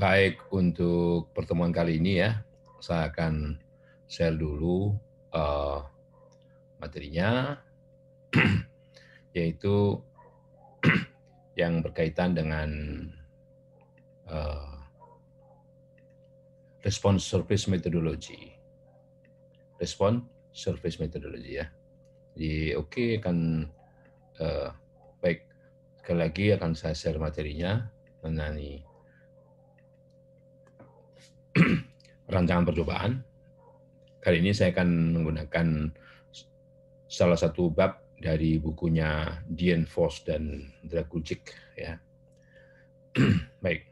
Baik, untuk pertemuan kali ini ya, saya akan share dulu materinya, yaitu yang berkaitan dengan eh, response service methodology. Response service methodology ya. Jadi oke, akan baik, sekali lagi akan saya share materinya mengenai rancangan percobaan. Kali ini saya akan menggunakan salah satu bab dari bukunya Dian Foss dan Drakujic ya. Baik.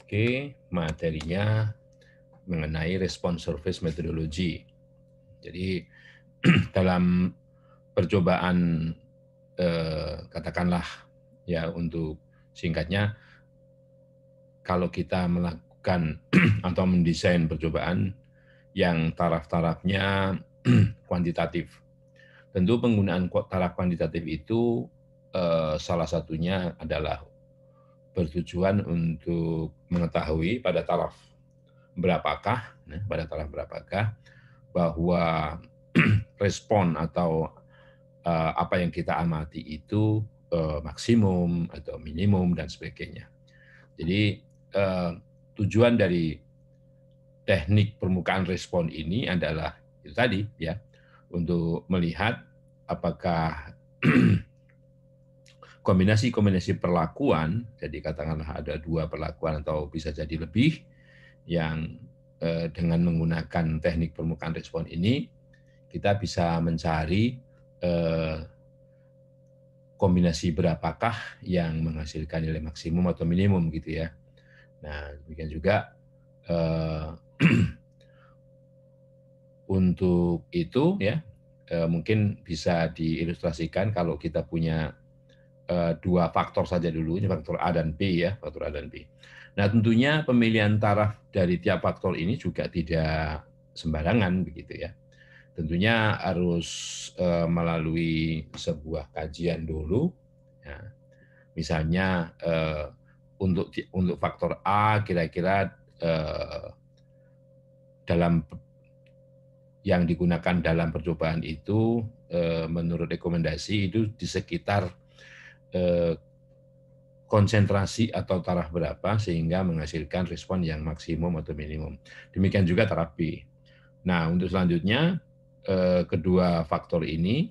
Oke, materinya mengenai response service methodology. Jadi dalam percobaan katakanlah ya, untuk singkatnya, kalau kita melakukan atau mendesain percobaan yang taraf-tarafnya kuantitatif. Tentu penggunaan taraf kuantitatif itu salah satunya adalah bertujuan untuk mengetahui pada taraf berapakah bahwa respon atau apa yang kita amati itu maksimum atau minimum dan sebagainya. Jadi tujuan dari teknik permukaan respon ini adalah itu tadi ya, untuk melihat apakah kombinasi-kombinasi perlakuan, jadi katakanlah ada 2 perlakuan atau bisa jadi lebih, yang dengan menggunakan teknik permukaan respon ini, kita bisa mencari kombinasi berapakah yang menghasilkan nilai maksimum atau minimum gitu ya. Nah, demikian juga untuk itu ya, mungkin bisa diilustrasikan kalau kita punya 2 faktor saja dulu, ini faktor A dan B ya, faktor A dan B. Nah, tentunya pemilihan taraf dari tiap faktor ini juga tidak sembarangan begitu ya. Tentunya harus melalui sebuah kajian dulu ya. Misalnya untuk faktor A kira-kira dalam yang digunakan dalam percobaan itu menurut rekomendasi itu di sekitar konsentrasi atau taraf berapa sehingga menghasilkan respon yang maksimum atau minimum. Demikian juga taraf B. Nah, untuk selanjutnya kedua faktor ini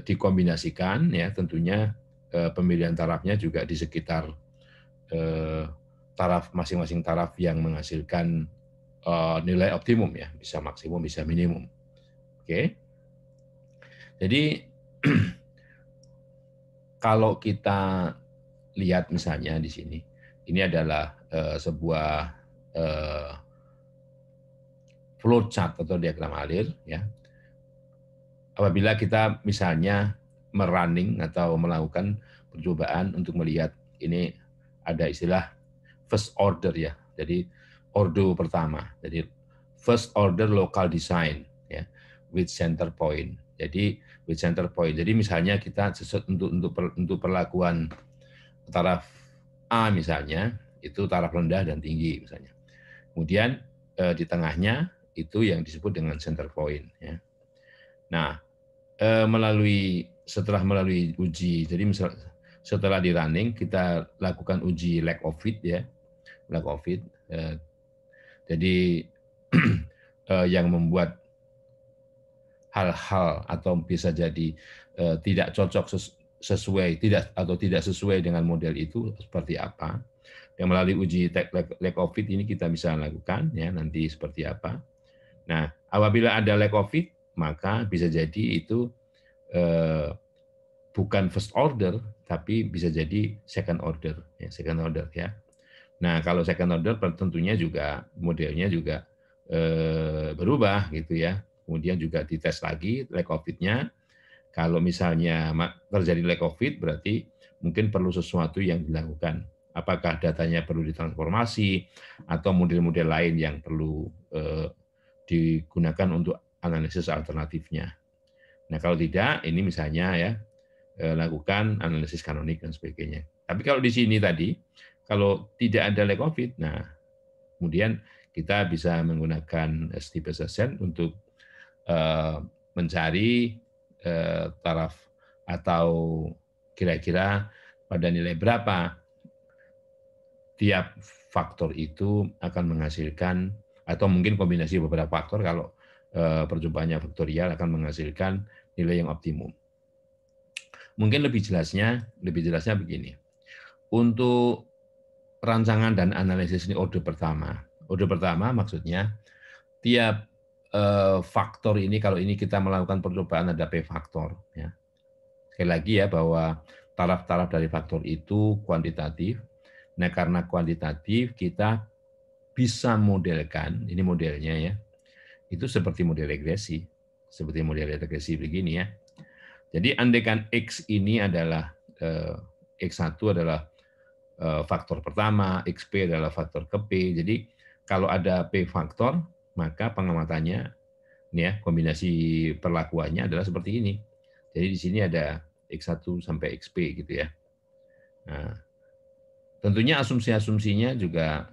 dikombinasikan ya, tentunya pemilihan tarafnya juga di sekitar taraf masing-masing taraf yang menghasilkan nilai optimum ya, bisa maksimum bisa minimum. Oke. Jadi kalau kita lihat misalnya di sini, ini adalah sebuah flowchart atau diagram alir ya. Apabila kita misalnya merunning atau melakukan percobaan untuk melihat, ini ada istilah first order ya. Jadi ordo pertama. Jadi first order local design ya, with center point. Jadi with center point. Jadi misalnya kita untuk perlakuan taraf A misalnya, itu taraf rendah dan tinggi misalnya. Kemudian di tengahnya itu yang disebut dengan center point ya. Nah, setelah melalui uji, jadi setelah di running kita lakukan uji lack of fit ya, lack of fit. Jadi yang membuat hal-hal atau bisa jadi tidak cocok tidak sesuai dengan model itu seperti apa. Yang melalui uji lack of fit ini kita bisa lakukan ya, nanti seperti apa. Nah, apabila ada lack of fit, maka bisa jadi itu bukan first order, tapi bisa jadi second order ya. Nah, kalau second order tentunya juga modelnya juga berubah gitu ya. Kemudian juga dites lagi lack of fit-nya. Kalau misalnya terjadi lack of fit, berarti mungkin perlu sesuatu yang dilakukan. Apakah datanya perlu ditransformasi atau model-model lain yang perlu digunakan untuk analisis alternatifnya. Nah, kalau tidak, ini misalnya ya, lakukan analisis kanonik dan sebagainya. Tapi kalau di sini tadi, kalau tidak ada lag COVID, nah kemudian kita bisa menggunakan steepest ascent untuk mencari taraf atau kira-kira pada nilai berapa tiap faktor itu akan menghasilkan, atau mungkin kombinasi beberapa faktor kalau perjumpaannya faktorial akan menghasilkan nilai yang optimum. Mungkin lebih jelasnya begini. Untuk rancangan dan analisis ini orde pertama. Orde pertama maksudnya tiap faktor ini, kalau ini kita melakukan percobaan ada P faktor. Ya. Sekali lagi ya, bahwa taraf-taraf dari faktor itu kuantitatif. Nah, karena kuantitatif kita bisa modelkan, ini modelnya ya, itu seperti model regresi. Seperti model regresi begini ya. Jadi andaikan X ini adalah X1 adalah faktor pertama, XP adalah faktor ke P. Jadi kalau ada P faktor, maka pengamatannya ini ya, kombinasi perlakuannya adalah seperti ini. Jadi di sini ada X1 sampai XP gitu ya. Nah, tentunya asumsi-asumsinya juga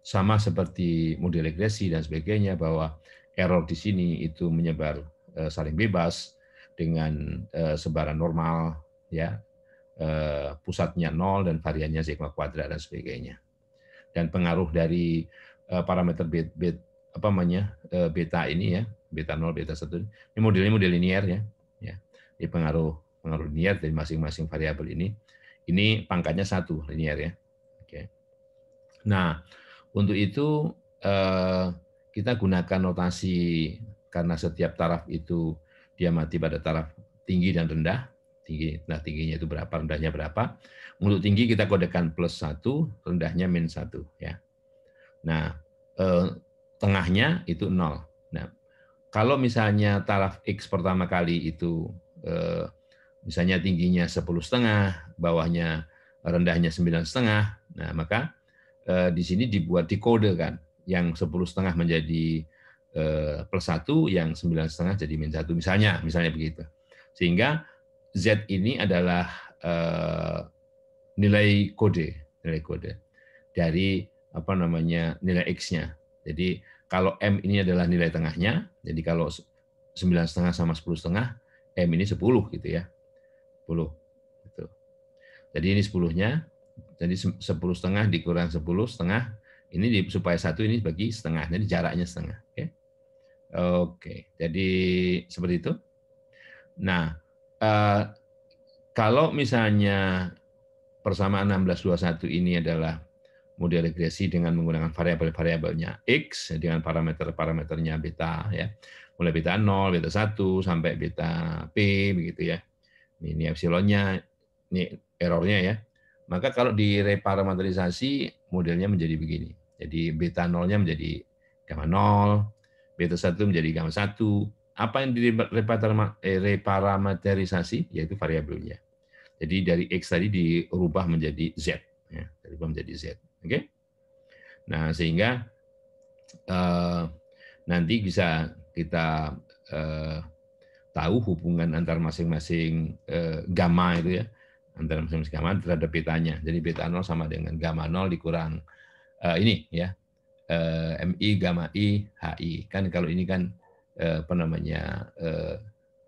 sama seperti model regresi dan sebagainya, bahwa error di sini itu menyebar saling bebas dengan sebaran normal ya, pusatnya 0 dan variannya sigma kuadrat dan sebagainya. Dan pengaruh dari parameter beta ini ya, beta 0, beta 1 ini modelnya model linear ya. Ini pengaruh linear dari masing-masing variabel ini. Ini pangkatnya 1 linear ya. Oke. Nah, untuk itu kita gunakan notasi, karena setiap taraf itu dia mati pada taraf tinggi dan rendah. Nah, tingginya itu berapa, rendahnya berapa. Untuk tinggi kita kodekan +1, rendahnya -1 ya. Nah, tengahnya itu 0. Nah, kalau misalnya taraf X pertama kali itu misalnya tingginya 10,5, bawahnya rendahnya 9,5, nah maka di sini dikode kan, yang 10,5 menjadi +1, yang 9,5 jadi -1, misalnya begitu. Sehingga Z ini adalah nilai kode dari nilai X-nya. Jadi kalau M ini adalah nilai tengahnya, jadi kalau 9,5 sama 10,5, M ini 10 gitu ya. 10 gitu. Jadi ini 10-nya, jadi 10,5 dikurang 10,5, ini supaya 1 ini bagi setengah, jadi jaraknya setengah. Oke, jadi seperti itu. Nah, kalau misalnya persamaan 1621 ini adalah model regresi dengan menggunakan variabel-variabelnya X dengan parameter-parameternya beta ya. Mulai beta 0, beta 1 sampai beta P begitu ya. Ini epsilonnya, ini errornya ya. Maka kalau direparametrisasi modelnya menjadi begini. Jadi beta 0-nya menjadi gamma 0, beta 1 menjadi gamma 1. Apa yang direparametrisasi yaitu variabelnya. Jadi dari X tadi dirubah menjadi Z ya, dirubah menjadi Z. Oke. Nah, sehingga nanti bisa kita tahu hubungan antar masing-masing gamma itu ya, antara masing-masing gamma terhadap betanya. Jadi beta 0 sama dengan gamma 0 dikurang ini ya, MI gamma I HI. Kan kalau ini kan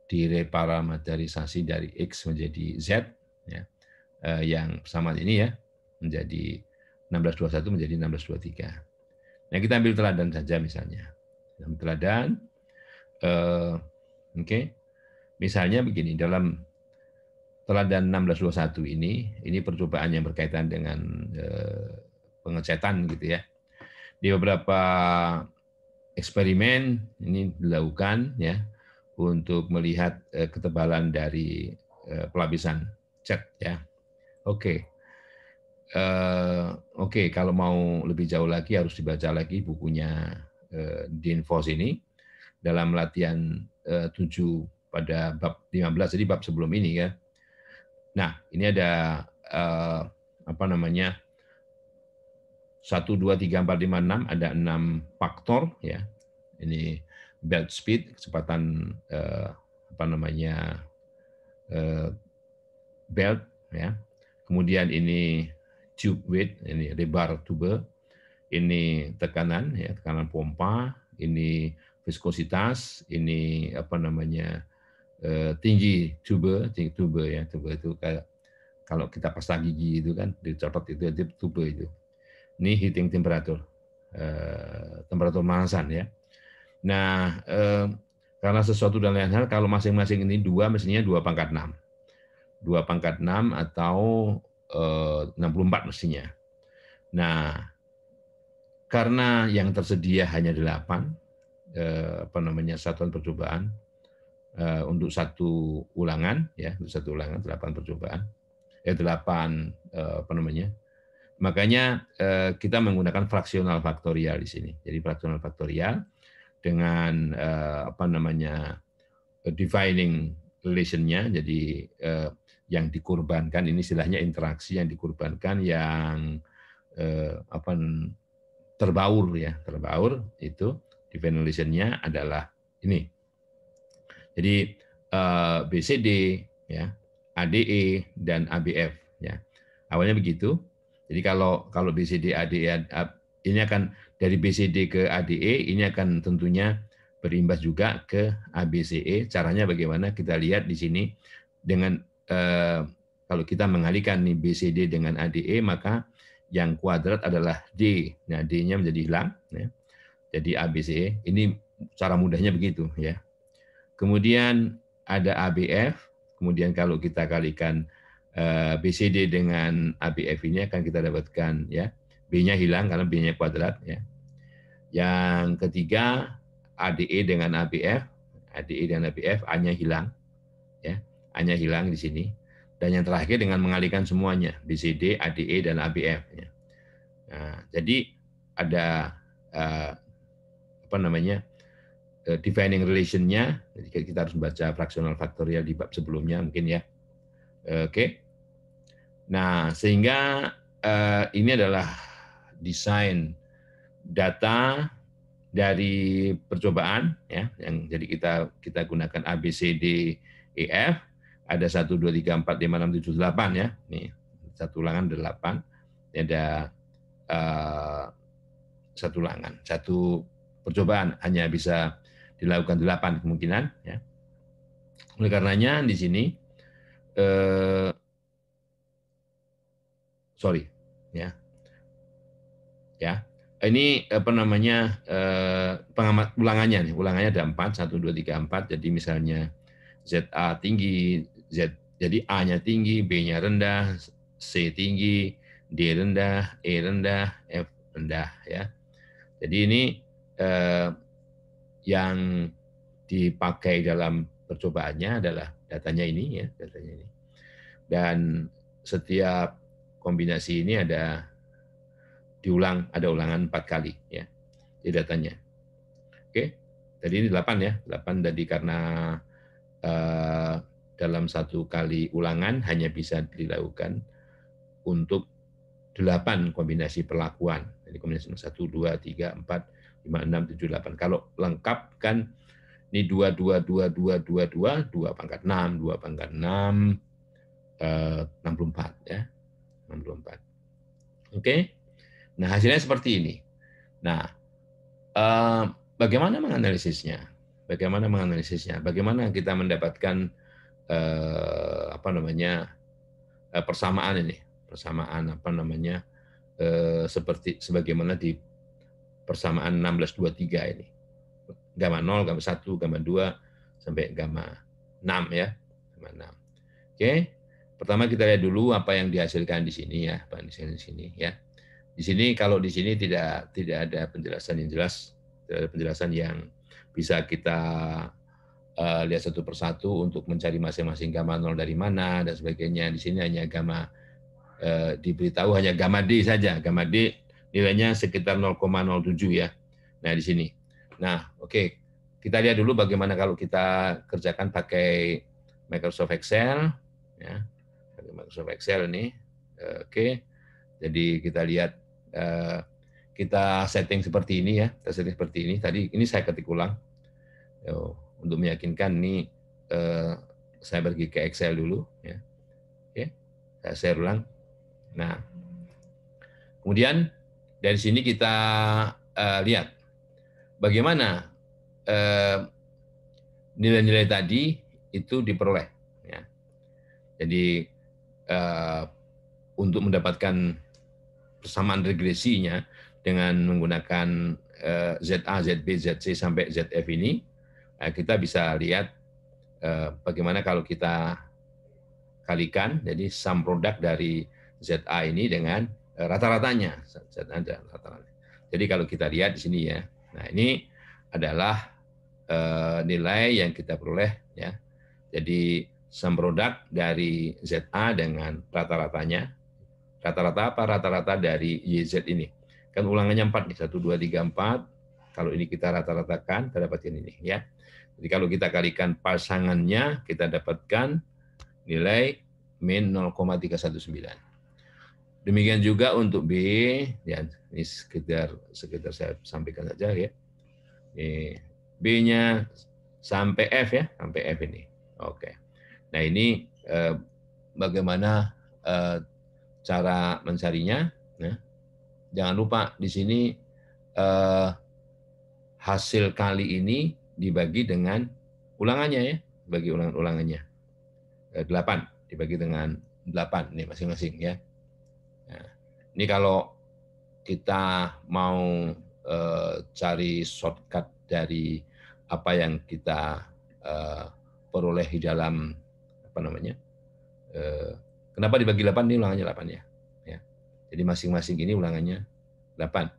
direparametrisasi dari X menjadi Z ya, yang persamaan ini ya menjadi 1621 menjadi 1623. Nah, kita ambil teladan saja misalnya. Ambil teladan, oke. Misalnya begini, dalam teladan 1621 ini percobaan yang berkaitan dengan pengecetan gitu ya. Di beberapa eksperimen ini dilakukan ya untuk melihat ketebalan dari pelapisan cat ya. Oke. Kalau mau lebih jauh lagi harus dibaca lagi bukunya Dean Foss ini dalam latihan 7 pada bab 15, jadi bab sebelum ini ya. Nah, ini ada 1, 2, 3, 4, 5, 6, ada 6 faktor ya. Ini belt speed, kecepatan belt ya. kemudian ini tube width, ini lebar tube, ini tekanan ya, tekanan pompa, ini viskositas, ini apa namanya tinggi tube ya, tube itu kayak kalau kita pasta gigi itu kan dicopot itu tube itu. Ini heating temperature, temperatur pemanasan ya. Nah, karena sesuatu dan lain hal, kalau masing-masing ini dua, mestinya 2/6. 2/6 atau 64 mestinya. Nah, karena yang tersedia hanya 8, apa namanya, satuan percobaan untuk satu ulangan, ya, untuk satu ulangan 8 percobaan, 8 apa namanya. Makanya kita menggunakan fraksional faktorial di sini. Jadi fraksional faktorial dengan apa namanya defining relation-nya, jadi yang dikorbankan ini istilahnya interaksi yang dikorbankan yang apa terbaur ya, terbaur itu defining relation-nya adalah ini. Jadi BCD ya, ADE dan ABF ya. Awalnya begitu. Jadi kalau BCD ADE ini akan dari BCD ke ADE ini akan tentunya berimbas juga ke ABCE. Caranya bagaimana? Kita lihat di sini dengan kalau kita mengalihkan nih BCD dengan ADE maka yang kuadrat adalah D. Nah, D-nya menjadi hilang ya. Jadi ABCE. Ini cara mudahnya begitu ya. Kemudian ada ABF, kemudian kalau kita kalikan BCD dengan ABF ini akan kita dapatkan ya, B-nya hilang karena B-nya kuadrat ya. Yang ketiga ADE dengan ABF, ADE dan ABF A-nya hilang ya, A-nya hilang di sini. Dan yang terakhir dengan mengalihkan semuanya BCD, ADE dan ABF ya. Nah, jadi ada apa namanya? Defining relation-nya, jadi kita harus membaca fraksional faktorial di bab sebelumnya mungkin ya. Oke. Nah, sehingga ini adalah desain data dari percobaan ya, yang jadi kita gunakan A B C D E F, ada 1 2 3 4 5 6 7 8 ya. Nih, satu ulangan 8. Ini ada satu ulangan, satu percobaan hanya bisa dilakukan 8 kemungkinan ya. Oleh karenanya di sini sorry ya. Ya. Ini apa namanya pengamat ulangannya nih. Ulangannya ada 4 1 2 3 4. Jadi misalnya ZA tinggi, jadi A-nya tinggi, B-nya rendah, C tinggi, D rendah, E rendah, F rendah ya. Jadi ini yang dipakai dalam percobaannya adalah datanya ini ya, datanya ini. Dan setiap kombinasi ini ada ulangan 4 kali ya. Di datanya. Oke. Jadi ini 8 ya. 8 tadi karena dalam satu kali ulangan hanya bisa dilakukan untuk 8 kombinasi perlakuan. Jadi kombinasi 1 2 3 4 5 6 7 8. Kalau lengkap kan ini 2 2 2 2 2 2 2/6 2/6 64 ya. 64. Oke. Nah, hasilnya seperti ini. Nah, bagaimana menganalisisnya? Bagaimana kita mendapatkan apa namanya persamaan ini? Persamaan apa namanya seperti sebagaimana di persamaan 1623 ini. Gamma 0, gamma 1, gamma 2 sampai gamma 6 ya. Gamma 6. Oke. Pertama kita lihat dulu apa yang dihasilkan di sini ya, apa yang dihasilkan di sini ya. Di sini kalau di sini tidak ada penjelasan yang jelas, tidak ada penjelasan yang bisa kita lihat satu persatu untuk mencari masing-masing gamma 0 dari mana dan sebagainya. Di sini hanya gamma diberitahu hanya gamma D saja. Gamma D nilainya sekitar 0,07 ya. Nah, di sini. Nah, oke. Kita lihat dulu bagaimana kalau kita kerjakan pakai Microsoft Excel ya. Pakai Microsoft Excel ini. Oke. Jadi kita lihat kita setting seperti ini ya, kita setting seperti ini. Tadi ini saya ketik ulang untuk meyakinkan ini saya pergi ke Excel dulu ya. Oke, saya share ulang. Nah, kemudian dari sini kita lihat bagaimana nilai-nilai tadi itu diperoleh. Ya. Jadi untuk mendapatkan persamaan regresinya dengan menggunakan ZA, ZB, ZC sampai ZF ini, kita bisa lihat bagaimana kalau kita kalikan, jadi sum produk dari ZA ini dengan rata-ratanya. Jadi kalau kita lihat di sini ya, nah ini adalah nilai yang kita peroleh ya. Jadi sum produk dari ZA dengan rata-ratanya. Rata-rata apa? Rata-rata dari YZ ini. Kan ulangannya 4 nih, 1, 2, 3, 4. Kalau ini kita rata-ratakan, kita dapatkan ini ya. Jadi kalau kita kalikan pasangannya, kita dapatkan nilai min 0,319. Demikian juga untuk B, ya ini sekedar saya sampaikan saja ya. B-nya sampai F ya, sampai F ini. Oke. Nah ini bagaimana cara mencarinya? Nah, jangan lupa di sini hasil kali ini dibagi dengan ulangannya ya, bagi ulangannya 8 dibagi dengan 8 nih masing-masing ya. Nah, ini kalau kita mau cari shortcut dari apa yang kita peroleh di dalam apa namanya? Kenapa dibagi 8? Ini ulangannya 8 ya. Jadi masing-masing ini ulangannya 8.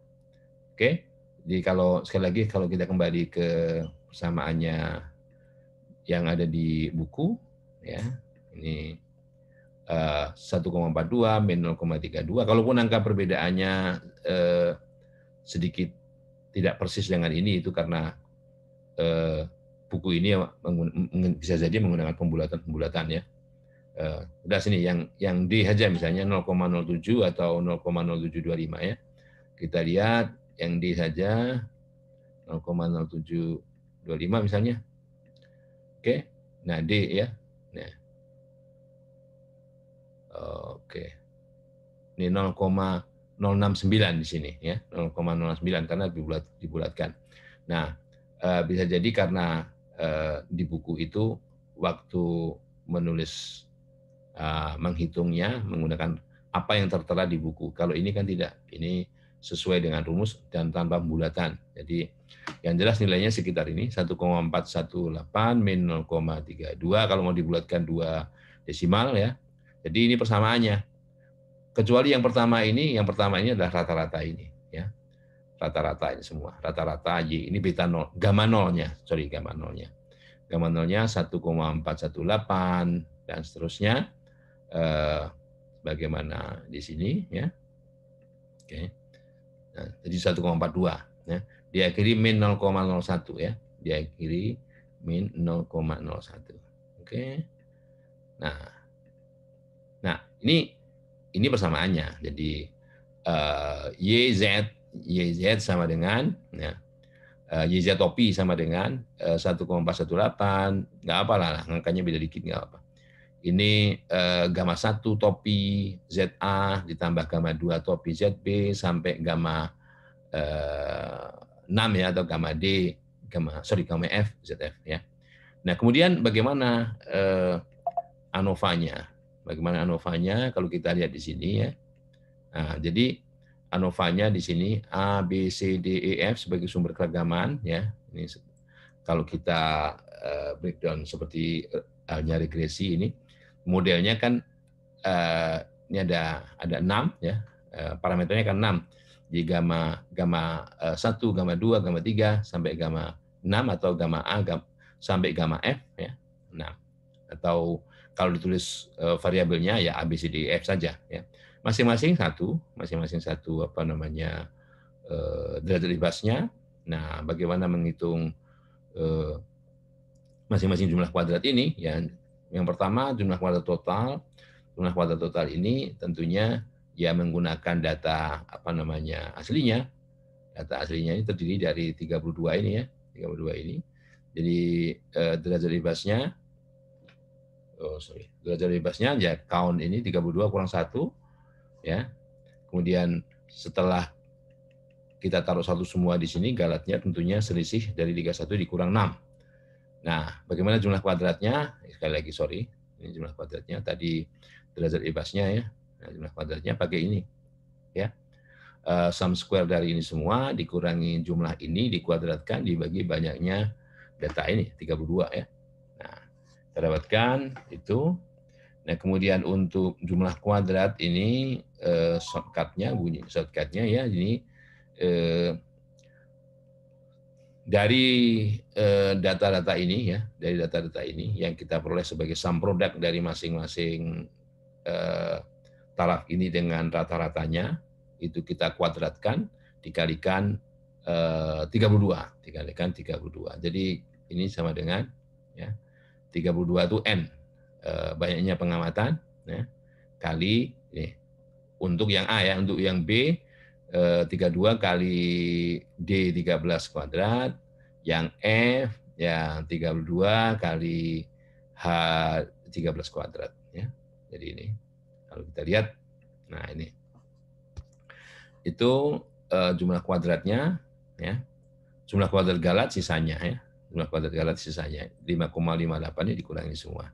Oke. Jadi kalau sekali lagi kalau kita kembali ke persamaannya yang ada di buku ya. Ini 1,42 min 0,32. Kalaupun angka perbedaannya sedikit tidak persis dengan ini, itu karena buku ini bisa jadi menggunakan pembulatan ya. Udah sini yang D saja misalnya 0,07 atau 0,0725 ya. Kita lihat yang D saja 0,0725 misalnya. Oke. Nah, D ya. Nah. Oke. Ini 0,069 di sini ya. 0,09 karena dibulatkan. Nah, bisa jadi karena di buku itu waktu menulis menghitungnya menggunakan apa yang tertera di buku. Kalau ini kan tidak, ini sesuai dengan rumus dan tanpa pembulatan. Jadi yang jelas nilainya sekitar ini 1,418 min 0,32 kalau mau dibulatkan 2 desimal ya. Jadi ini persamaannya. Kecuali yang pertama ini adalah rata-rata ini ya. Rata-rata ini semua, rata-rata Y ini beta 0, gamma nolnya, gamma nolnya. Gamma nolnya 1,418 dan seterusnya. Bagaimana di sini ya. Oke. Nah, jadi 1,42 ya. Diakhiri min 0,01 ya. Diakhiri min 0,01. Oke. Nah, ini persamaannya. Jadi YZ sama dengan ya, YZ topi sama dengan 1,418, nggak apalah, angkanya beda dikit nggak apa. Ini gamma 1 topi ZA ditambah gamma 2 topi ZB sampai gamma 6 ya, atau gamma D, gamma F ZF ya. Nah, kemudian bagaimana ANOVA-nya? Bagaimana ANOVA-nya kalau kita lihat di sini ya. Nah, jadi ANOVA-nya di sini A, B, C, D, E, F sebagai sumber keragaman ya. Ini kalau kita breakdown seperti halnya regresi ini, modelnya kan ini ada 6 ya. Parameternya kan 6. Jadi gamma 1, gamma 2, gamma 3 sampai gamma 6 atau gamma A sampai gamma F ya. 6. Atau kalau ditulis variabelnya ya A, B, C, D, E, F saja ya. Masing-masing satu apa namanya derajat bebasnya. Nah, bagaimana menghitung masing-masing jumlah kuadrat ini ya. Yang pertama jumlah kuadrat total. Jumlah kuadrat total ini tentunya ya menggunakan data apa namanya aslinya. Data aslinya ini terdiri dari 32 ini ya, 32 ini. Jadi derajat bebasnya derajat bebasnya ya count ini 32 kurang 1 ya. Kemudian setelah kita taruh satu semua di sini, galatnya tentunya selisih dari Liga 1 dikurang 6. Nah, bagaimana jumlah kuadratnya? Sekali lagi, sorry, ini jumlah kuadratnya. Tadi derajat bebasnya ya. Nah, jumlah kuadratnya pakai ini, ya. Sum square dari ini semua dikurangi jumlah ini dikuadratkan dibagi banyaknya data ini 32 ya. Nah, kita dapatkan itu. Nah, kemudian untuk jumlah kuadrat ini shortcut-nya bunyi shortcut-nya ya ini dari data-data ini ya, dari data-data ini yang kita peroleh sebagai sum product dari masing-masing taraf ini dengan rata-ratanya itu kita kuadratkan dikalikan 32, dikalikan 32. Jadi ini sama dengan ya 32 itu n banyaknya pengamatan ya, kali ini untuk yang A ya, untuk yang B 32 kali D 13 kuadrat, yang F yang 32 kali H 13 kuadrat ya. Jadi ini kalau kita lihat, nah ini itu jumlah kuadratnya ya, jumlah kuadrat galat sisanya ya, jumlah kuadrat galat sisanya 5,58 ini dikurangi semua.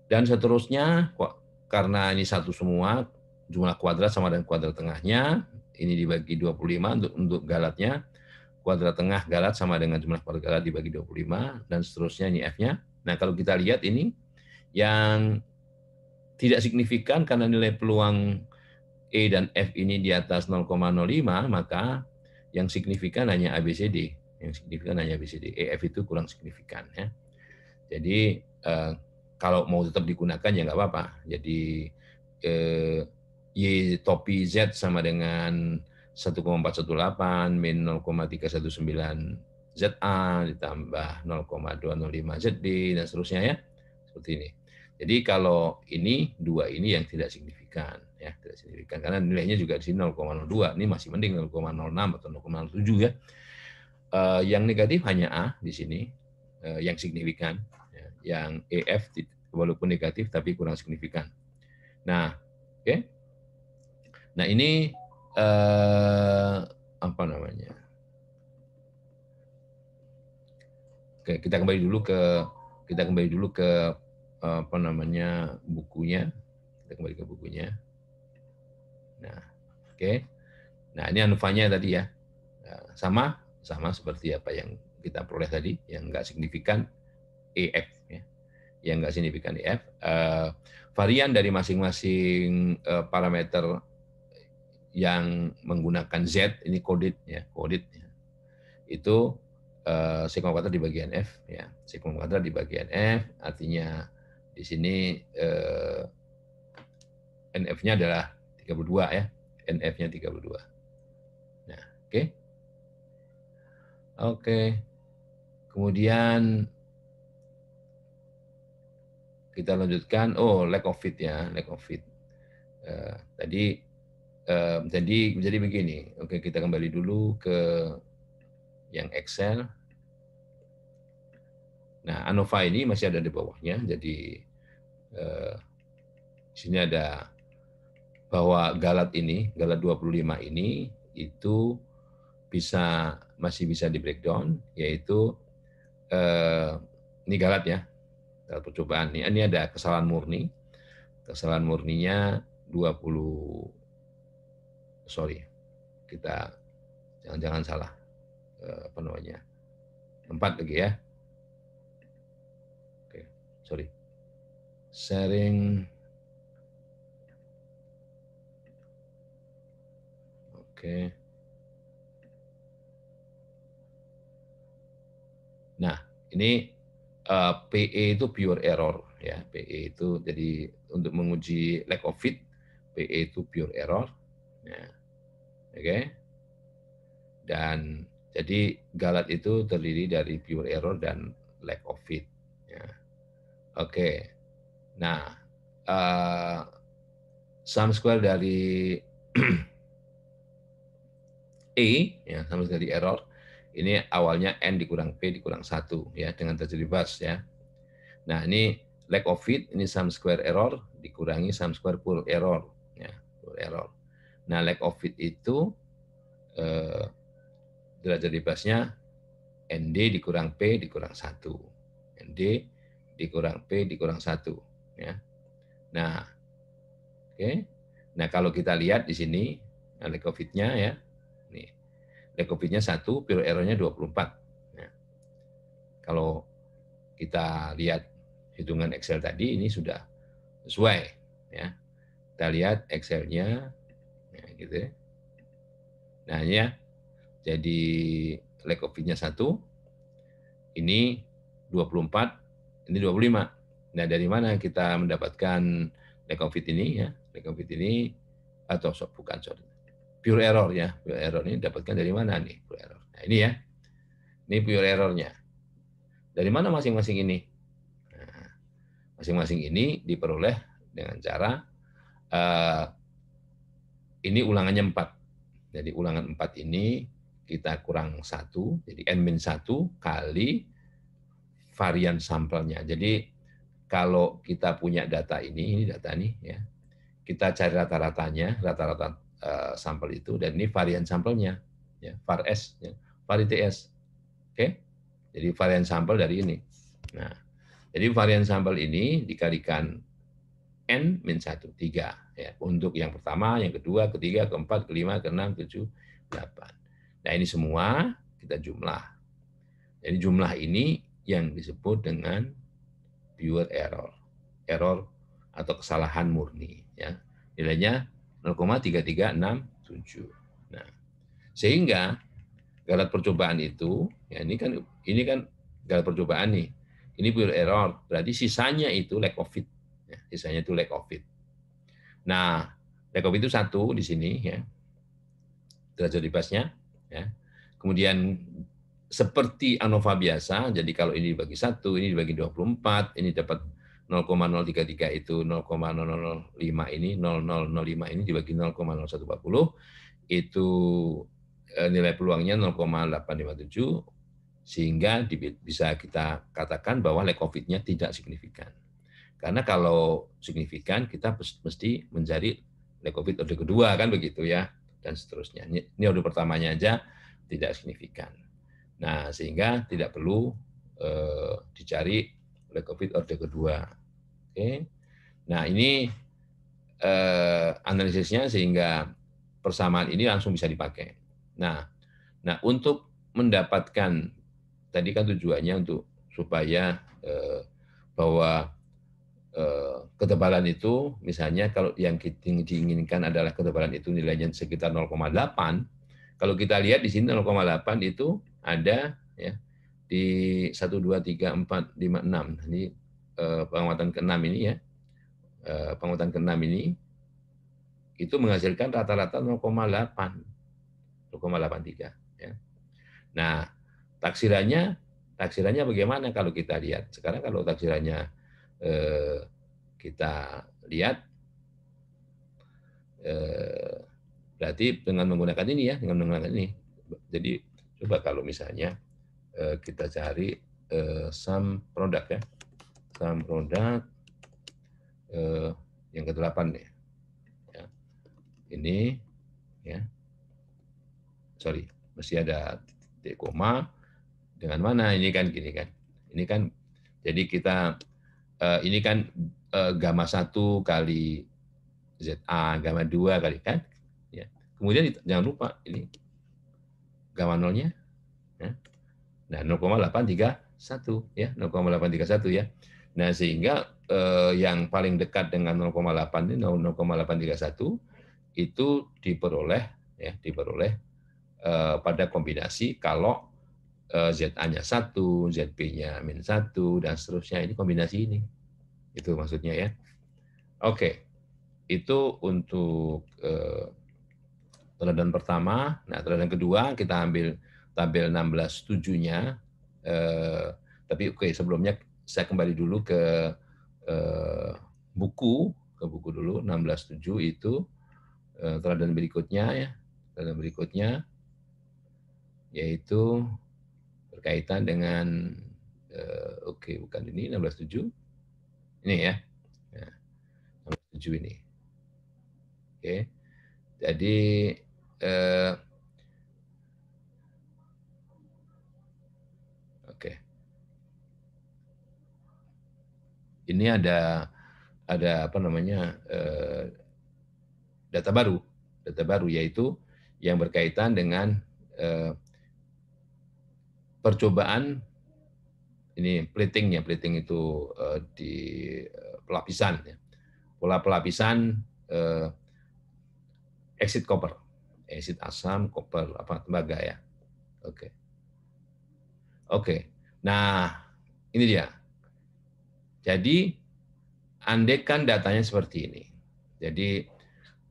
Dan seterusnya karena ini satu semua, jumlah kuadrat sama dengan kuadrat tengahnya, ini dibagi 25 untuk galatnya, kuadrat tengah galat sama dengan jumlah kuadrat galat dibagi 25, dan seterusnya ini F-nya. Nah, kalau kita lihat ini, yang tidak signifikan karena nilai peluang E dan F ini di atas 0,05, maka yang signifikan hanya ABCD. Yang signifikan hanya ABCD. EF itu kurang signifikan. Ya. Jadi, kalau mau tetap digunakan ya nggak apa-apa. Jadi, Y topi Z sama dengan 1,418 min 0,319 ZA ditambah 0,205 ZB dan seterusnya ya. Seperti ini. Jadi kalau ini dua ini yang tidak signifikan ya, tidak signifikan karena nilainya juga di sini 0,02. Ini masih mending 0,06 atau 0,07 ya. Yang negatif hanya A di sini yang signifikan. Ya. Yang EF walaupun negatif tapi kurang signifikan. Nah, oke. Nah, ini apa namanya? Oke, kita kembali dulu ke apa namanya bukunya. Kita kembali ke bukunya. Nah, oke. Nah, ini ANOVA-nya tadi ya. Nah, sama seperti apa yang kita peroleh tadi, yang nggak signifikan EF ya. Yang nggak signifikan EF. Varian dari masing-masing parameter yang menggunakan Z ini coded ya, itu sigma kuadrat di bagian F ya, sigma kuadrat di bagian F artinya di sini NF-nya adalah 32 ya, NF-nya 32. Nah, oke. Oke. Kemudian kita lanjutkan, lack of fit ya, lack of fit. Jadi begini, oke kita kembali dulu ke yang Excel. Nah, ANOVA ini masih ada di bawahnya, jadi sini ada bahwa galat 25 ini itu masih bisa di breakdown, yaitu ini galat ya, galat percobaan. Ini ada kesalahan murninya 20, sorry, kita jangan salah, apa namanya, 4 lagi ya. Oke, sorry. Sharing. Oke. Nah, ini PE itu pure error ya. PE itu jadi untuk menguji lack of fit, PE itu pure error. Ya. Oke. Dan jadi galat itu terdiri dari pure error dan lack of fit. Ya. Oke. Nah, sum square dari E, ya, sum square dari error, ini awalnya N dikurang P dikurang 1, ya, dengan terjadi bus, ya. Nah, ini lack of fit, ini sum square error, dikurangi sum square pure error. Ya, pure pure error. Nah, lack of fit itu derajat bebasnya ND dikurang P dikurang 1. ND dikurang P dikurang 1. Ya. Nah, oke. Nah, kalau kita lihat di sini, nah, lack of fit-nya ya, nih, lack of fit-nya 1, pure error-nya 24. Nah, kalau kita lihat hitungan Excel tadi, ini sudah sesuai. Ya. Kita lihat Excel-nya, ya, gitu ya. Nah, ini ya, jadi lack of fit-nya 1, ini 24, ini 25. Nah, dari mana kita mendapatkan lack of fit ini ya? Lack of fit ini atau bukan sorry. Pure error ya. Pure error ini dapatkan dari mana nih? Pure error. Nah, ini ya. Ini pure errornya. Dari mana masing-masing ini? Nah, masing-masing ini diperoleh dengan cara ini ulangannya 4. Jadi ulangan 4 ini kita kurang 1, jadi N-1 kali varian sampelnya. Jadi kalau kita punya data ini data nih ya, kita cari rata-ratanya, rata-rata sampel itu, dan ini varian sampelnya, ya, var S, ya, var TS. Oke, jadi varian sampel dari ini. Nah, jadi varian sampel ini dikalikan N-1, 3. Ya, untuk yang pertama, yang kedua, ketiga, keempat, kelima, keenam, ketujuh, 8. Nah, ini semua kita jumlah. Jadi jumlah ini yang disebut dengan pure error. Error atau kesalahan murni. Ya. Nilainya 0,3367. Nah, sehingga galat percobaan itu, ya ini kan galat percobaan nih. Ini pure error, berarti sisanya itu lack of fit. Ya, sisanya itu lack of fit. Nah, lack of fit itu 1 di sini ya. Derajat bebasnya ya. Kemudian seperti ANOVA biasa, jadi kalau ini dibagi 1, ini dibagi 24, ini dapat 0,033 itu 0,0005 ini, 0005 ini dibagi 0,0140, itu nilai peluangnya 0,857, sehingga bisa kita katakan bahwa lack of fit-nya tidak signifikan. Karena kalau signifikan, kita mesti mencari lack of fit order kedua, kan begitu ya, dan seterusnya. Ini order pertamanya aja tidak signifikan. Nah, sehingga tidak perlu dicari lack of fit order kedua. Oke. Nah, ini analisisnya sehingga persamaan ini langsung bisa dipakai. Nah, untuk mendapatkan tadi kan tujuannya untuk supaya bahwa ketebalan itu misalnya kalau yang diinginkan adalah ketebalan itu nilainya sekitar 0,8. Kalau kita lihat di sini 0,8 itu ada ya di 1 2 3 4 5 6. Ini pengamatan ke-6 ini ya. Pengamatan ke-6 ini itu menghasilkan rata-rata 0,8. 0,83 ya. Nah, taksirannya bagaimana kalau kita lihat? Sekarang kalau taksirannya kita lihat berarti dengan menggunakan ini ya, dengan menggunakan ini. Jadi coba kalau misalnya kita cari sum produk ya, sum produk yang ke-8 nih. Ya. Ini ya. Sorry, mesti ada titik koma dengan mana ini kan gini kan. Ini kan jadi kita ini kan gamma 1 kali ZA, gamma 2 kali kan. Ya. Kemudian jangan lupa ini gamma nolnya. Ya. Nah, 0,831 ya, 0,831 ya. Nah, sehingga yang paling dekat dengan 0,8 ini 0,831 itu diperoleh ya, pada kombinasi kalau ZA-nya 1, ZB-nya -1 dan seterusnya, ini kombinasi ini. Itu maksudnya ya. Oke. Itu untuk teladan pertama. Nah, teladan kedua kita ambil tabel 16.7-nya. Tapi oke, sebelumnya saya kembali dulu ke buku dulu 16.7 itu teladan berikutnya ya. Teladan berikutnya yaitu berkaitan dengan oke, bukan ini 16.7. Ini ya. Nah, 16.7 ini. Oke. Jadi oke, ini ada apa namanya data baru yaitu yang berkaitan dengan percobaan ini plating itu di pelapisan ya. Pola pelapisan exit copper, exit asam, copper, apa tembaga ya. Oke. Oke. Nah, ini dia. Jadi andaikan datanya seperti ini. Jadi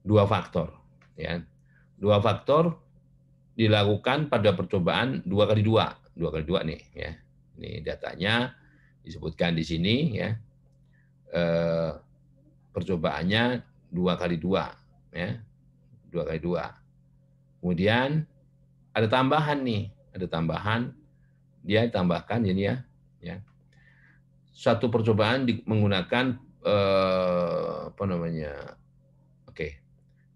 dua faktor ya. Dua faktor dilakukan pada percobaan 2x2. 2x2 nih ya. Ini datanya disebutkan di sini ya. Percobaannya 2x2 ya. 2x2. Kemudian ada tambahan nih, ada tambahan dia tambahkan ini ya. Satu percobaan menggunakan apa namanya? Oke.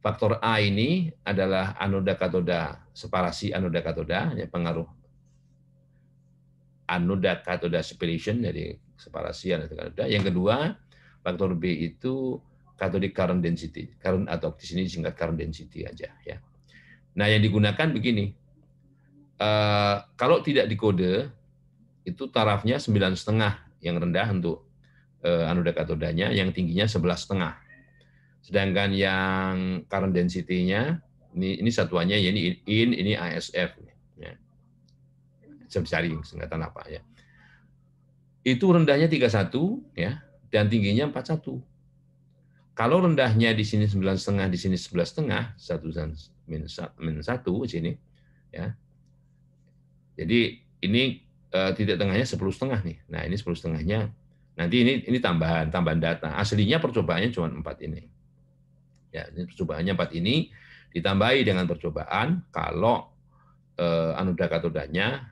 Faktor A ini adalah anoda katoda, separasi anoda katoda, ya, pengaruh anoda katoda separation, jadi separasi anoda katoda. Yang kedua, faktor B itu cathodic current density, current atau di sini disingkat current density aja ya. Nah, yang digunakan begini, kalau tidak dikode itu tarafnya 9,5 yang rendah untuk anoda katodanya, yang tingginya 11,5. Sedangkan yang current density-nya ini satuannya ya ini ASF ya. Cari singkatan apa ya. Itu rendahnya 31 ya dan tingginya 41. Kalau rendahnya di sini 9,5, di sini 11,5, 1 di sini ya. Jadi ini titik tengahnya 10,5 nih. Nah, ini 10,5-nya. Nanti ini tambahan data. Aslinya percobaannya cuma 4 ini. Ya, ini percobaannya 4 ini ditambahi dengan percobaan kalau anoda katodanya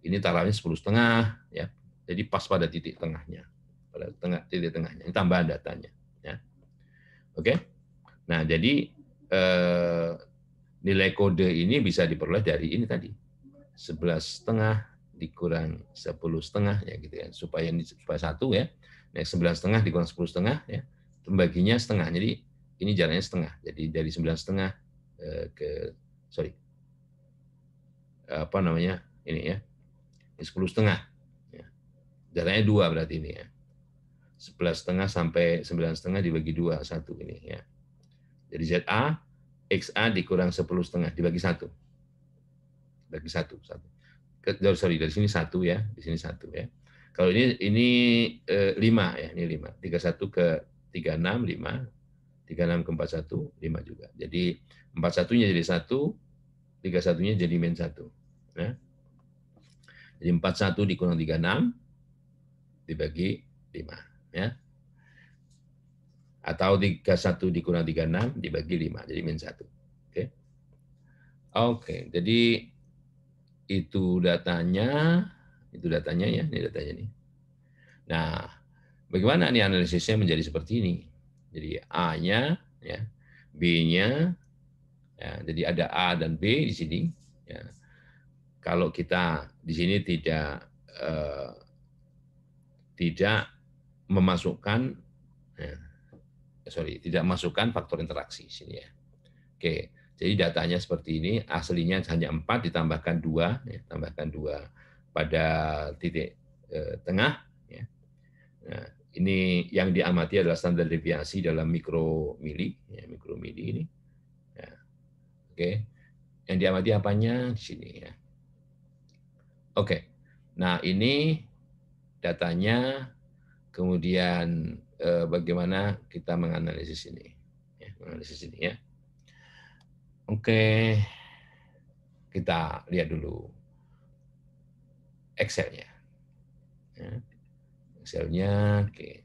ini tarafnya 10,5 ya. Jadi pas pada titik tengahnya. Pada titik tengahnya. Ini tambahan datanya ya. Oke. Nah, jadi nilai kode ini bisa diperoleh dari ini tadi. 11,5 dikurang 10,5 ya gitu ya. Supaya 1 ya. Nah, 11,5 dikurang 10,5 ya. Pembaginya setengah. Jadi ini jaraknya setengah. Jadi dari 9,5 apa namanya ini ya, 10,5 ya. Jaraknya 2 berarti ini ya. 11,5 sampai 9,5 dibagi 2, 1 ini ya. Jadi ZA XA dikurang 10,5 dibagi 1. Bagi 1. Sorry, dari sini 1 ya, di sini 1 ya. Kalau ini 5 ya, ini 5. 31 ke 36 5, 36 ke 41 5 juga. Jadi 41-nya jadi 1, 31-nya jadi min 1 ya. Jadi 41 dikurang 36 dibagi 5 ya. Atau 31 dikurang 36 dibagi 5 jadi min 1. Oke. Oke, jadi itu datanya ya, ini datanya nih. Nah, bagaimana nih analisisnya menjadi seperti ini? Jadi A-nya ya, B-nya ya, jadi ada A dan B di sini ya. Kalau kita di sini tidak memasukkan tidak masukkan faktor interaksi sini ya. Oke, jadi datanya seperti ini, aslinya hanya 4 ditambahkan 2 ya, tambahkan 2 pada titik tengah ya. Nah, ini yang diamati adalah standar deviasi dalam mikromili ya, mikromili ini. Ya. Oke. Yang diamati apanya di sini ya. Oke. Nah, ini datanya, kemudian bagaimana kita menganalisis ini ya. Oke, kita lihat dulu Excel-nya. Ya. Excel-nya, oke.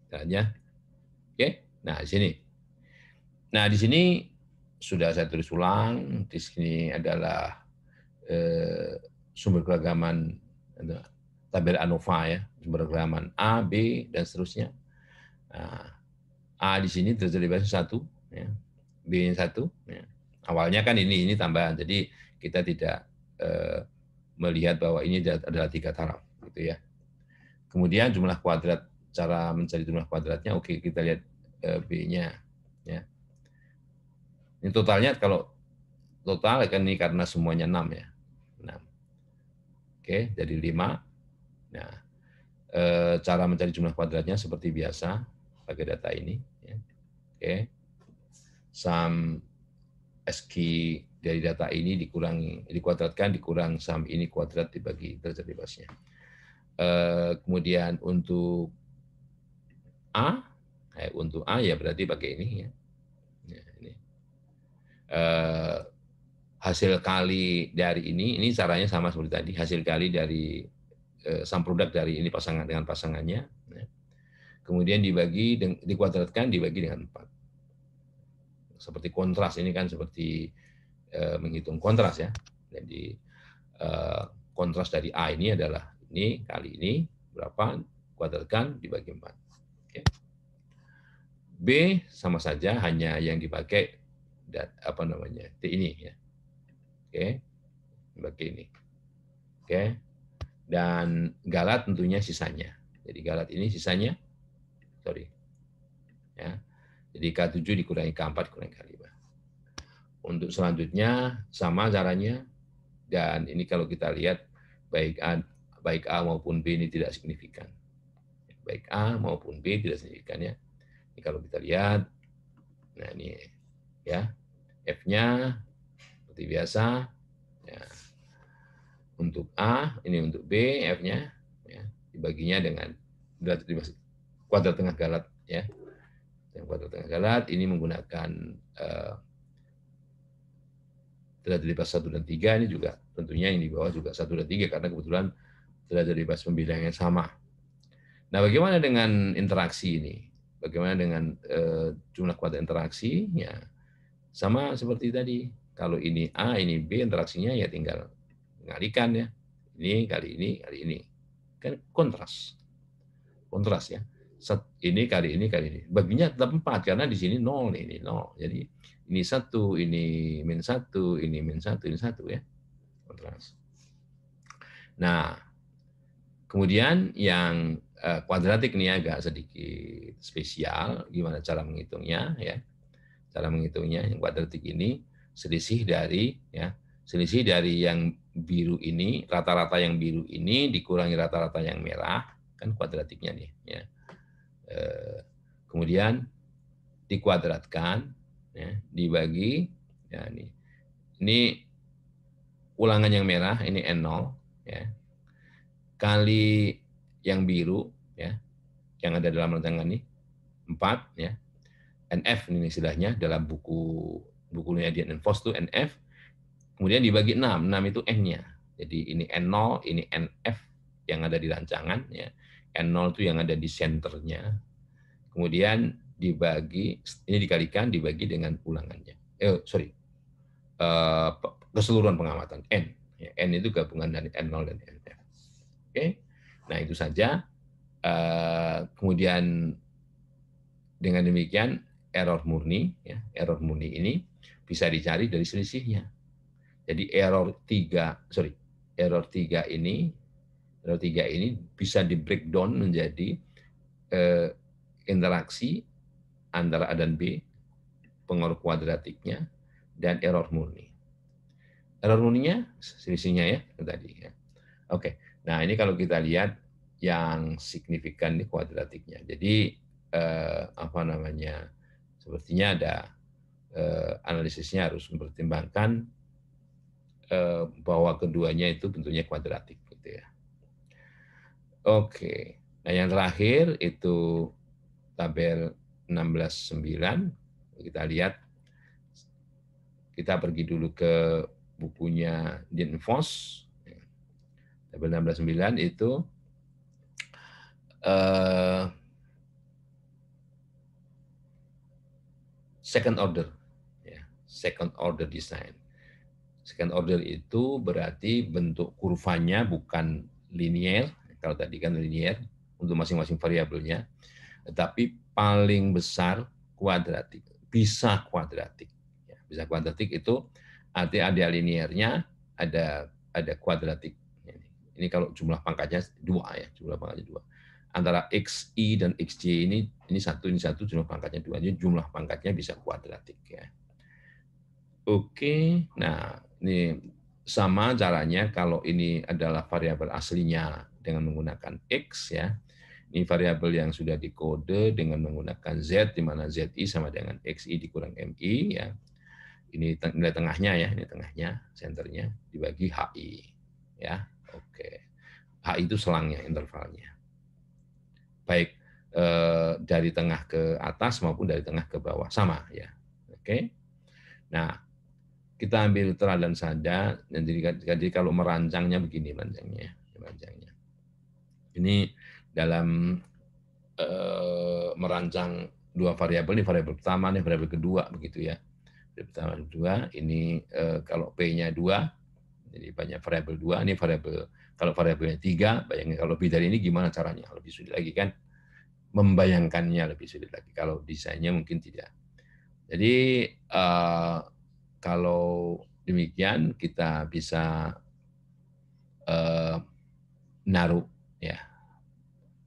Oke, nah di sini. Nah di sini sudah saya tulis ulang. Di sini adalah sumber keragaman tabel ANOVA ya, sumber keragaman A, B dan seterusnya. Nah, A di sini derajat bebasnya 1, ya. B-nya 1. Ya. Awalnya kan ini tambahan, jadi kita tidak melihat bahwa ini adalah 3 taraf, gitu ya. Kemudian jumlah kuadrat, cara mencari jumlah kuadratnya, oke kita lihat B-nya. Ya. Ini totalnya, kalau total kan ini karena semuanya 6 ya. 6. Oke, jadi 5. Nah, cara mencari jumlah kuadratnya seperti biasa pakai data ini. Ya. Oke, sum SQ dari data ini dikuadratkan dikurang sum ini kuadrat dibagi derajat bebasnya. Kemudian untuk A ya berarti pakai ini ya. Ya, ini. Hasil kali dari ini caranya sama seperti tadi, hasil kali dari sum produk dari ini pasangan dengan pasangannya. Ya. Kemudian dikuadratkan dibagi dengan 4. Seperti kontras, ini kan seperti menghitung kontras ya. Jadi kontras dari A ini adalah ini kali ini berapa, kuadratkan dibagi 4. Oke. B sama saja, hanya yang dipakai T ini ya. Oke. Dibagi ini. Oke. Dan galat tentunya sisanya. Jadi galat ini sisanya ya. Jadi K7 dikurangi K4 dikurangi K5. Untuk selanjutnya sama caranya, dan ini kalau kita lihat baik A maupun B ini tidak signifikan. Baik A maupun B tidak signifikan ya. Ini kalau kita lihat, nah ini ya, F-nya seperti biasa. Ya. Untuk A, ini untuk B, F-nya ya, dibaginya dengan kuadrat tengah galat ya. Yang kuadrat tengah galat ini menggunakan derajat bebas 1 dan 3, ini juga tentunya yang di bawah juga 1 dan 3 karena kebetulan derajat bebas pembilangan yang sama. Nah, bagaimana dengan interaksi ini? Bagaimana dengan jumlah kuadrat interaksi? Ya, sama seperti tadi. Kalau ini A, ini B, interaksinya ya tinggal mengalihkan ya. Ini kali ini. Kan kontras. Kontras ya. Ini kali ini. Baginya tetap 4 karena di sini 0 nih, ini 0. Jadi ini 1, ini min 1, ini min 1, ini 1 ya. Kontras. Nah, kemudian yang kuadratik ini agak sedikit spesial, gimana cara menghitungnya ya. Cara menghitungnya yang kuadratik ini selisih dari yang biru ini, rata-rata yang biru ini dikurangi rata-rata yang merah, kan kuadratiknya nih ya. Kemudian dikuadratkan ya, dibagi ya, ini ulangan yang merah, ini N0 ya, kali yang biru ya, yang ada dalam rancangan ini 4 ya. NF ini istilahnya dalam bukunya Dian and Foss itu NF, kemudian dibagi 6 itu N-nya. Jadi ini N0, ini NF yang ada di rancangan ya. N0 itu yang ada di senternya. Kemudian ini dikalikan dibagi dengan ulangannya. Keseluruhan pengamatan N. Ya, N itu gabungan dari N0 dan NF. Oke. Nah, itu saja. Kemudian dengan demikian error murni ini bisa dicari dari selisihnya. Jadi error 3 ini bisa di breakdown menjadi interaksi antara A dan B, pengaruh kuadratiknya, dan error murni. Error murninya selisihnya ya tadi ya. Oke. Nah, ini kalau kita lihat yang signifikan di kuadratiknya. Jadi sepertinya ada analisisnya harus mempertimbangkan bahwa keduanya itu bentuknya kuadratik gitu ya. Oke. Nah, yang terakhir itu tabel 16.9. Kita lihat, kita pergi dulu ke bukunya Dian and Foss. Tabel 16.9 itu second order design. Second order itu berarti bentuk kurvanya bukan linear, kalau tadi kan linear untuk masing-masing variabelnya, tetapi paling besar kuadratik, bisa kuadratik. Ya, bisa kuadratik itu artinya ada linearnya, ada kuadratik. Ini kalau jumlah pangkatnya 2 ya, jumlah pangkatnya 2. Antara XI dan XJ ini satu, jumlah pangkatnya 2. Jadi jumlah pangkatnya bisa kuadratik ya. Oke, nah ini sama caranya kalau ini adalah variabel aslinya dengan menggunakan X ya. Ini variabel yang sudah dikode dengan menggunakan Z, di mana ZI sama dengan XI dikurang MI ya. Ini nilai tengahnya ya, ini tengahnya, senternya dibagi HI ya. Oke. HI itu selangnya, intervalnya. Baik dari tengah ke atas maupun dari tengah ke bawah sama ya. Oke. Nah, kita ambil teladan saja. Jadi kalau merancangnya begini merancangnya. Ini dalam merancang dua variabel, ini variabel pertama, ini variabel kedua begitu ya. Variabel pertama dan kedua, ini kalau P-nya 2, jadi banyak variabel 2, ini variabel kalau variabelnya 3, bayangin kalau lebih dari ini gimana caranya? Lebih sulit lagi kan? Membayangkannya lebih sulit lagi. Kalau desainnya mungkin tidak. Jadi kalau demikian kita bisa naruh ya,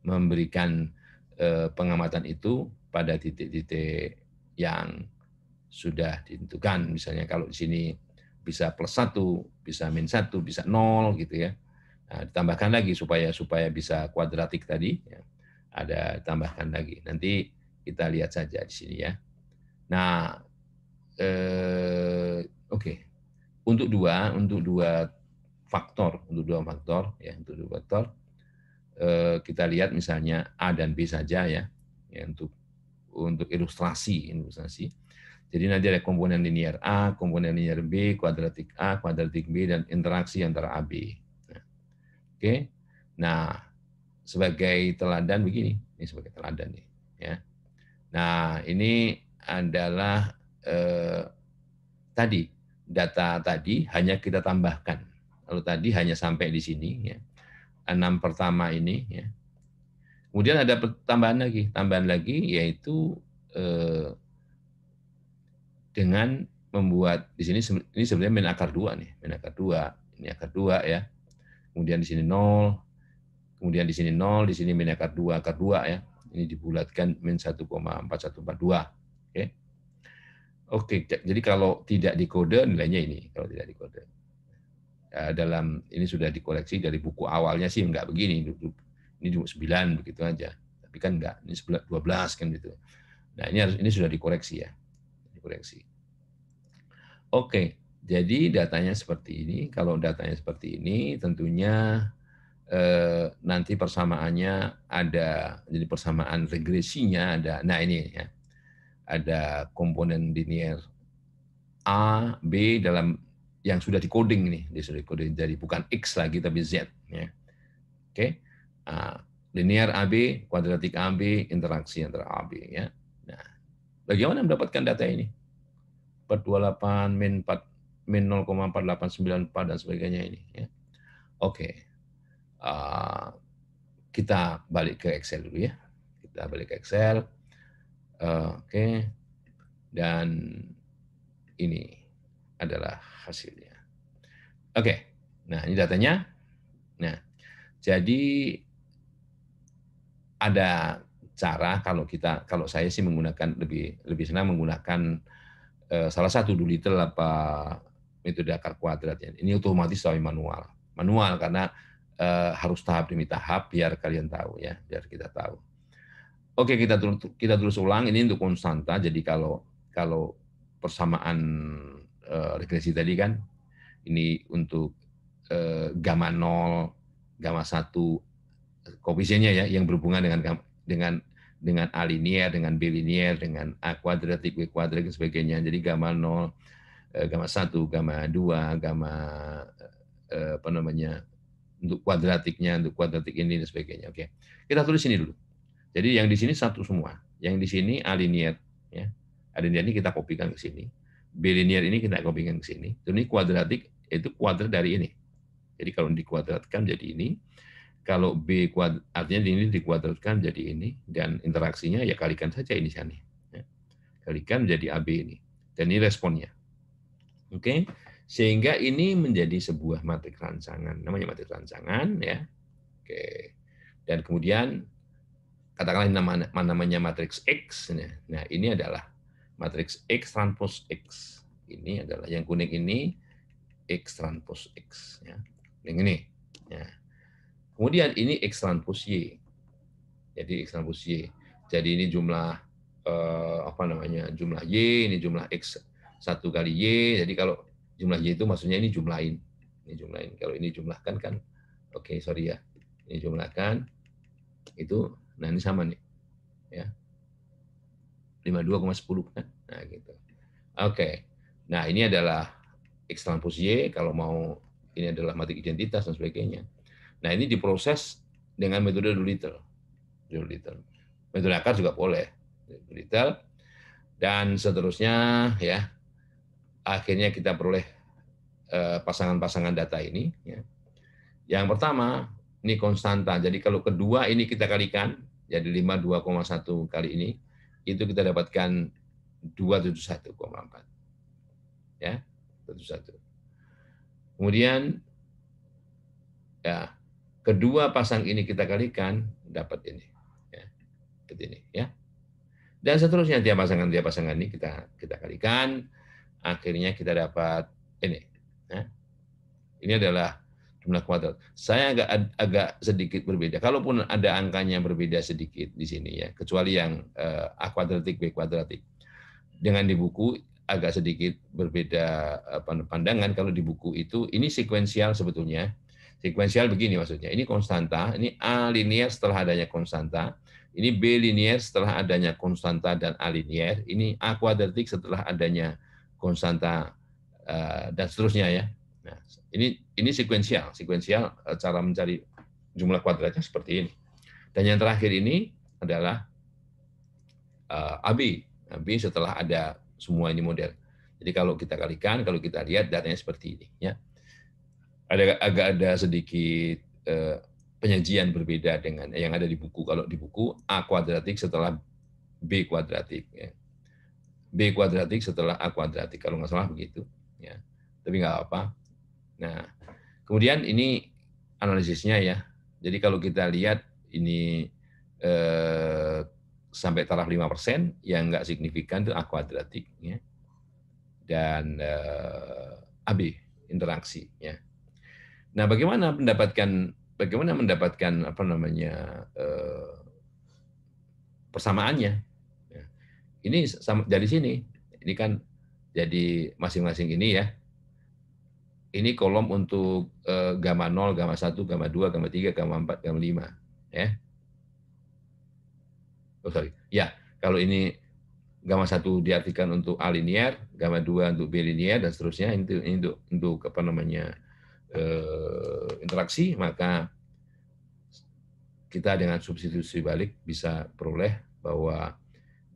memberikan pengamatan itu pada titik-titik yang sudah ditentukan. Misalnya kalau di sini bisa +1, bisa -1, bisa 0 gitu ya. Nah, ditambahkan lagi supaya bisa kuadratik tadi ya. Ada tambahkan lagi. Nanti kita lihat saja di sini ya. Nah, oke. Untuk dua faktor ya, untuk dua faktor kita lihat misalnya A dan B saja ya, untuk ilustrasi. Jadi nanti ada komponen linear A, komponen linear B, kuadratik A, kuadratik B, dan interaksi antara AB. Nah, oke. Nah, sebagai teladan begini, ini sebagai teladan nih ya. Nah, ini adalah tadi data tadi hanya kita tambahkan. Lalu tadi hanya sampai di sini ya. 6 pertama ini ya. Kemudian ada tambahan lagi yaitu dengan membuat di sini ini sebenarnya min akar 2 nih, min akar 2. Ini akar 2 ya. Kemudian di sini 0, kemudian di sini 0, di sini min akar 2 ya. Ini dibulatkan min 1,4142. Oke. Oke, jadi kalau tidak dikode nilainya ini, kalau tidak dikode. Dalam ini sudah dikoreksi dari buku awalnya sih enggak begini, ini cuma 9 begitu aja. Tapi kan enggak, ini 12 kan gitu. Nah, ini sudah dikoreksi ya. Dikoreksi. Oke, jadi datanya seperti ini. Kalau datanya seperti ini, tentunya nanti persamaannya ada, jadi persamaan regresinya ada. Nah, ini ya. Ada komponen linear A, B dalam yang sudah di-coding nih, dia sudah di-coding jadi bukan X lagi tapi Z ya. Oke. Linear AB, kuadratik AB, interaksi antara AB ya. Nah, bagaimana mendapatkan data ini? 428 min 4 min 0,4894 dan sebagainya ini ya. Oke. Kita balik ke Excel dulu ya. Kita balik ke Excel. Oke. Dan ini adalah hasilnya. Oke. Nah, ini datanya. Nah, jadi ada cara kalau saya sih menggunakan lebih senang menggunakan salah satu Doolittle apa metode akar kuadrat ya. Ini otomatis tapi manual. Manual karena harus tahap demi tahap biar kalian tahu ya, biar kita tahu. Oke, kita tulis ulang ini untuk konstanta. Jadi kalau persamaan regresi tadi kan ini untuk gamma 0, gamma 1 koefisiennya ya yang berhubungan dengan A linear, dengan B linear, dengan A kuadratik, B kuadratik dan sebagainya. Jadi gamma 0, gamma 1, gamma 2, gamma apa namanya? Untuk kuadratiknya, untuk kuadratik ini dan sebagainya. Oke. Kita tulis ini dulu. Jadi yang di sini satu semua. Yang di sini A linear ya. A linear ini kita kopikan ke sini. B linear ini kita kopikan ke sini. Ini kuadratik itu kuadrat dari ini. Jadi kalau dikuadratkan jadi ini. Kalau artinya ini dikuadratkan jadi ini, dan interaksinya ya kalikan saja ini sini. Ya. Kalikan menjadi AB ini. Dan ini responnya. Oke. Sehingga ini menjadi sebuah matriks rancangan. Namanya matriks rancangan ya. Oke. Dan kemudian katakanlah namanya matriks X. Nah, ini adalah matriks X transpose X. Ini adalah yang kuning ini X transpose X ya. Yang ini. Ya. Kemudian ini X transpose Y. Jadi X transpose Y. Jadi ini jumlah jumlah Y, ini jumlah X 1 kali Y. Jadi kalau jumlah Y itu maksudnya ini jumlahin. Ini jumlahin. Kalau ini jumlahkan kan, oke, sorry ya. Ini jumlahkan, itu, nah ini sama nih. Ya. 52,10 kan. Nah, gitu. Oke. Nah, ini adalah X transpose Y, kalau mau ini adalah matriks identitas dan sebagainya. Nah, ini diproses dengan metode Doolittle. Metode akar juga boleh. Doolittle. Dan seterusnya ya. Akhirnya kita peroleh pasangan-pasangan data ini. Ya. Yang pertama, ini konstanta. Jadi kalau kedua ini kita kalikan, jadi 52,1 kali ini, itu kita dapatkan 271,4. Ya, 271. Kemudian, ya, kedua pasang ini kita kalikan, dapat ini. Ya, seperti ini. Ya. Dan seterusnya tiap pasangan ini kita kalikan, akhirnya kita dapat ini. Ya. Ini adalah jumlah kuadrat. Saya agak sedikit berbeda. Kalaupun ada angkanya berbeda sedikit di sini ya, kecuali yang A kuadratik, B kuadratik. Dengan di buku agak sedikit berbeda pandangan. Kalau di buku itu ini sekuensial sebetulnya. Sekuensial begini maksudnya. Ini konstanta, ini A linear setelah adanya konstanta, ini B linear setelah adanya konstanta dan A linear, ini A kuadratik setelah adanya konstanta dan seterusnya ya. Nah, ini sekuensial cara mencari jumlah kuadratnya seperti ini. Dan yang terakhir ini adalah AB setelah ada semua ini model. Jadi kalau kita kalikan, kalau kita lihat datanya seperti ini ya. Agak ada sedikit penyajian berbeda dengan yang ada di buku. Kalau di buku A kuadratik setelah B kuadratik ya. B kuadratik setelah A kuadratik kalau nggak salah begitu ya. Tapi nggak apa. Nah, kemudian ini analisisnya ya. Jadi kalau kita lihat ini sampai taraf 5%, yang nggak signifikan itu A kuadratik ya. Dan AB interaksi ya. Nah, bagaimana mendapatkan persamaannya? Ya. Ini dari sini. Ini kan jadi masing-masing ini ya. Ini kolom untuk gamma 0, gamma 1, gamma 2, gamma 3, gamma 4, gamma 5. Ya. Oh, sorry. Ya, kalau ini gamma 1 diartikan untuk A linear, gamma 2 untuk B linear, dan seterusnya, ini untuk interaksi, maka kita dengan substitusi balik bisa peroleh bahwa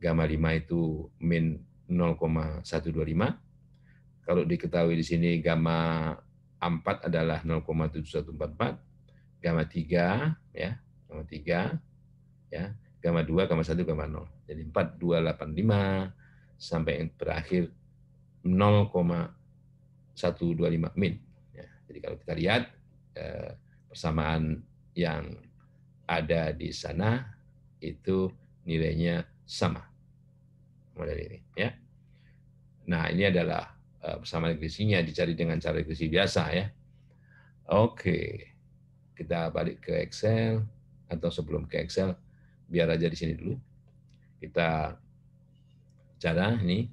gamma 5 itu min 0,125. Kalau diketahui di sini gamma 4 adalah 0,7144, gamma 3 ya, gamma 3 ya, gamma 2, gamma 1, gamma 0. Jadi 4285 sampai berakhir 0,125 min. Ya, jadi kalau kita lihat persamaan yang ada di sana itu nilainya sama model ini ya. Nah, ini adalah persamaan regresinya dicari dengan cara regresi biasa ya. Oke. Kita balik ke Excel atau sebelum ke Excel biar aja di sini dulu. Kita cara ini.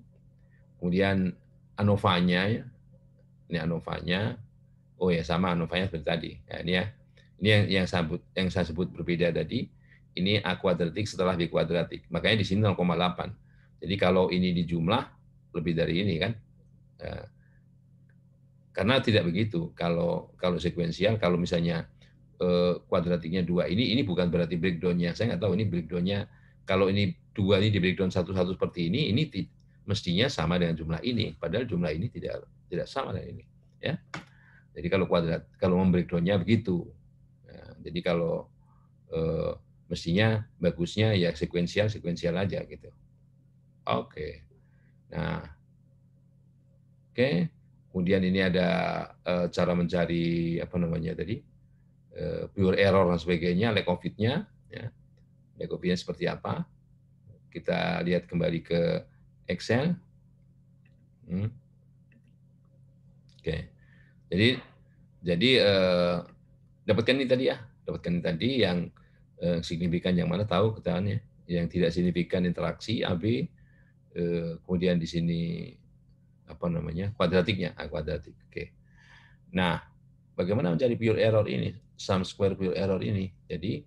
Kemudian ANOVA-nya ya. Ini ANOVA-nya. Oh ya, sama ANOVA-nya seperti tadi. Nah, ini ya. Ini yang saya sebut berbeda tadi. Ini A kuadratik setelah B kuadratik. Makanya di sini 0,8. Jadi kalau ini dijumlah lebih dari ini kan. Karena tidak begitu. Kalau sekuensial, kalau misalnya kuadratiknya 2 ini bukan berarti breakdown-nya. Saya nggak tahu ini breakdown-nya. Kalau ini 2 ini di breakdown satu-satu seperti ini mestinya sama dengan jumlah ini. Padahal jumlah ini tidak sama dengan ini. Ya. Jadi kalau membreakdown-nya begitu. Jadi kalau mestinya bagusnya ya sekuensial aja gitu. Oke. Nah, oke. Kemudian ini ada cara mencari apa namanya tadi pure error dan sebagainya, lack of fit-nya, ya. Lack of fit-nya seperti apa? Kita lihat kembali ke Excel. Oke. Jadi dapatkan ini tadi ya, dapatkan ini tadi yang signifikan yang mana tahu ketahuannya, yang tidak signifikan interaksi AB, kemudian di sini apa namanya kuadratiknya, kuadratik. Oke. Nah, bagaimana mencari pure error ini, sum square pure error ini? Jadi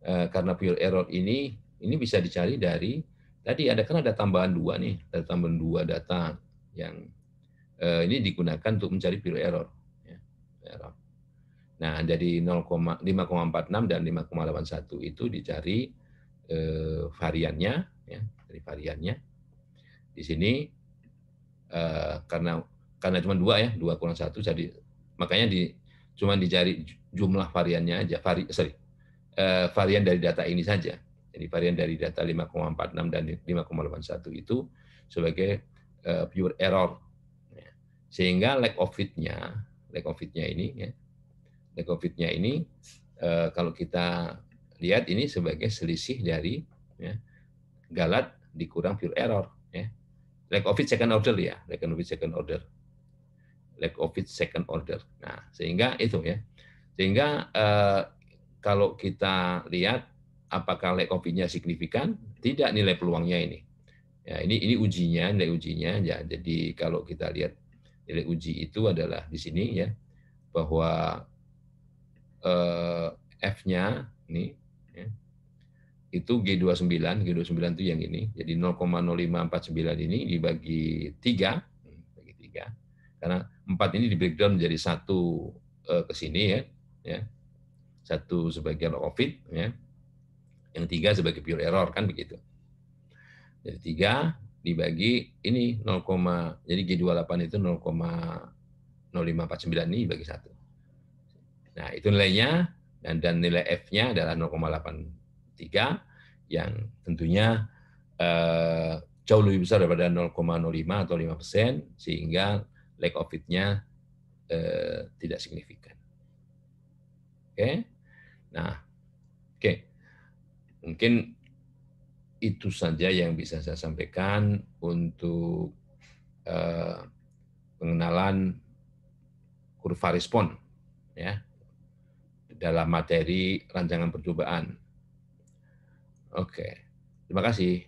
karena pure error ini bisa dicari dari tadi ada tambahan dua nih, ada tambahan dua data yang ini digunakan untuk mencari pure error. Ya, error. Nah, dari 5,46 dan 5,81 itu dicari variannya, ya, dari variannya. Di sini karena cuma dua ya, 2 kurang 1, jadi makanya cuma dicari jumlah variannya aja, varian dari data ini saja. Jadi varian dari data 5,46 dan 5,81 itu sebagai pure error. Sehingga lack of fit-nya ini, ya, lack of fit-nya ini kalau kita lihat ini sebagai selisih dari ya, galat dikurang pure error. Ya. Lack of fit second order ya, lack of fit second order. Lack of fit second order. Nah, sehingga itu ya. Sehingga kalau kita lihat apakah lack of fit-nya signifikan, tidak nilai peluangnya ini. Ya, ini ujinya, nilai ujinya ya. Jadi kalau kita lihat nilai uji itu adalah di sini ya, bahwa F-nya ini ya, itu G29 itu yang ini. Jadi 0,0549 ini dibagi 3, bagi 3. Karena 4 ini di breakdown menjadi satu ke sini ya. Satu sebagai lack of fit ya. Yang 3 sebagai pure error kan begitu. Jadi 3 dibagi ini 0, jadi G28 itu 0,0549 ini bagi 1. Nah, itu nilainya dan nilai F-nya adalah 0,83 yang tentunya jauh lebih besar daripada 0,05 atau 5%, sehingga lack of fit-nya tidak signifikan. Oke. Nah, oke. Mungkin itu saja yang bisa saya sampaikan untuk pengenalan kurva respon ya dalam materi rancangan percobaan. Oke. Terima kasih.